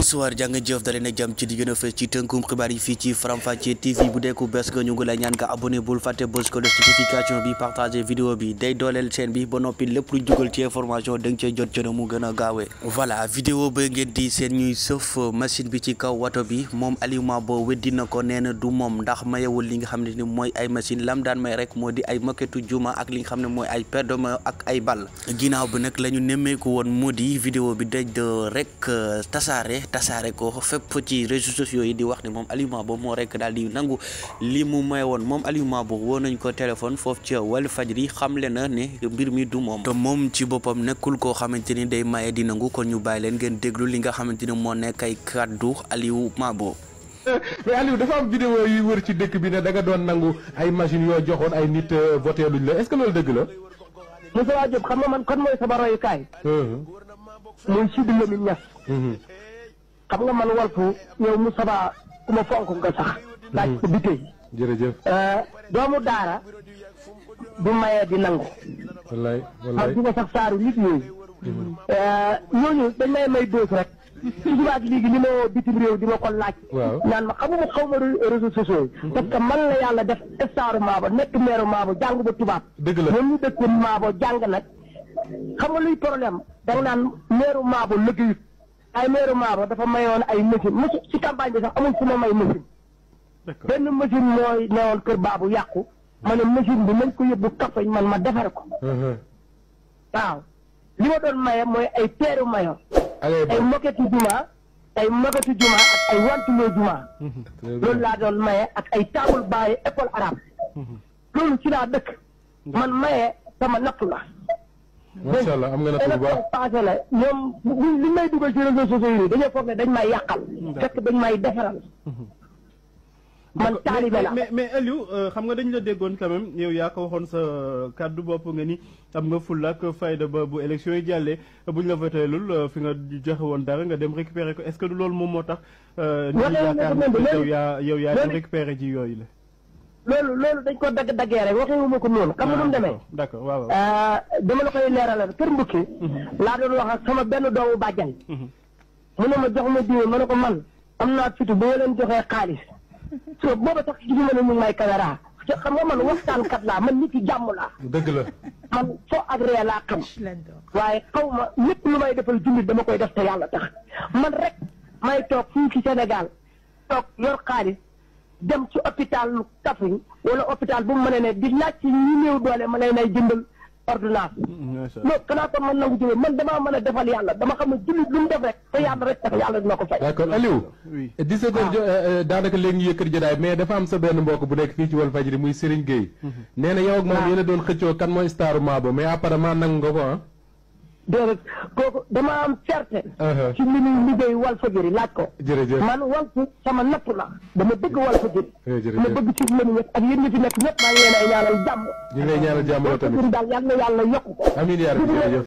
bonsoir jàng jëf dalee na jàmm ci di gën a fës ci tënkum xibaar yi fii ci Faram-Facce TV bu dee ku bees nga ñu ngi lay ñaan nga abonné bul fàtte bës ko def notification bi partagé vidéo bi day dooleel chaîne bi ba noppi lépp lu jógal ci information da nga cee jot ci na mu gën a gaawee. voilà vidéo ba ngeen di seen ñuy sëf machine bi ci kaw wato bi moom Aliou Mabo weddi na ko nee na du moom ndax mayewul li nga xam ne ni mooy ay machine lam daan may rek moo di ay moquette juma ak li nga xam ne mooy ay paire de maillot ak ay ball ginnaaw bi nag la ñu nemmeeku woon moo di vidéo bi daj rek tasaare ko fépp ci réseaux sociaux yi di wax ne moom Aliou Mabo moo rek daal di nangu li mu may woon moom Aliou Mabo woo nañ ko téléphone foofu ci Walfadjri xamle na ne mbir mi du moom te moom ci boppam nekkul koo xamante ni day maye di nangu kon ñu bàyyi leen ngeen déglu li nga xamante ni moo nekk ay kàddu Aliou Mabo. mais Aliou dafa am vidéo yu wër ci dëkk bi ne da nga doon nangu ay machines yoo joxoon ay nit voté luñ la est-ce que loolu dëgg la. Moussa Diop xam nga man kon mooy sama royukaay. muy Sidi Lamine Niass. xam nga man Walfu yow Moussa Ba ku ma fonk nga sax. laaj ko bi tey. jërëjëf. doomu daara du maye di nangu. wallaay man du ma sax saaru nit yooyu. ñooñu dañ may doos rek. toujours ak léegi li ma bitim réew di ma ko laaj. waaw naan ma xaw ma réseaux sociaux yi. parce que man la yàlla def staru Mabo nekk meeru Mabo jàng ba tubaab. dëgg la ñoom ñu dëkkoon Mabo jàng nag. xam nga luy problème da nga naan meeru Mabo liggéeyut ay meeru Mabo dafa mayoon ay machine ci campagne bi sax amul fu ma may machine. benn machine mooy newoon kër Babou yàqu. ma ne machine bi nañ ko yóbbu kafañ man ma defar ko. waaw li ma doon maye mooy ay peeru mayo ay moquette juma ak ay wantuloo juma. loolu laa doon maye ak ay table baaye école arabe. loolu ci laa dëkk. man maye sama nattu la. macha allah am nga nattu bu baax passé la ñoom li may dugal ci réseaux sociaux yi dañoo foog ne dañ may yàqal. fekk dañ may defaral. man taalibe la mais Aliou xam nga dañu la déggoon quand même yow yaa ko waxoon sa kàddu bopp nga ni am nga fulla ak fayda ba bu élection yi jàllee buñ la voté lul fi nga joxe woon dara nga dem récupérer ko est-ce que du loolu moom moo tax. yow yaa dem récupérer ji yooyu la. loolu dañ ko daggee rek waxewuma ko noonu. xam nga nu mu demee d'accord waaw. dama la koy leeralal kër mbukki laa doon wax ak sama benn doomu bàjjan. mu ne ma jox ma diw ma ne ko man am naa fitu ba leen joxee xaalis. so booba sax gisuma ne ñu ngi may caméra xam nga man waxtaankat laa man nit yi jàmm laa. dëgg la. man foo agréé laa xam. waaye xaw ma lépp lu may defal jullit dama koy def te yàlla tax man rek may toog fii ci Sénégal toog yor xaalis dem ci hôpital Kaffrine wala hôpital bu mu mënee ne di laaj ci ñi néew doole ma lay nay jëndal ordonnance. non kanaa kon man nangu jóge man damaa mën a defal yàlla dama xam ne jullit lu mu def rek te yàlla rek tax yàlla dina ko fay. d'accord Aliou. 17 heures daanaka léegi ñu yëkkati jotaay mais dafa am sa benn mbokk bu nekk fii ci Walfadjri muy Serigne Gueye. nee na yow ak moom yéen a doon xëccoo kan mooy staru Mabo mais apparemment nangu nga ko ah. déedéet kooku dama am fierté. ci li ñuy liggéey Walfadjri laaj ko. jërëjëf man Walfu sama napp la dama bëgg Walfadjri. jërëjëf dama bëgg ci lënu ñëpp ak yéen ñi fi nekk ñëpp maa ngi leen ay ñaanal jàmm. ñu ngi lay ñaanal jàmm yow tamit daal yàlla na yàlla yokk ko. amiin yaa rabbi jërëjëf.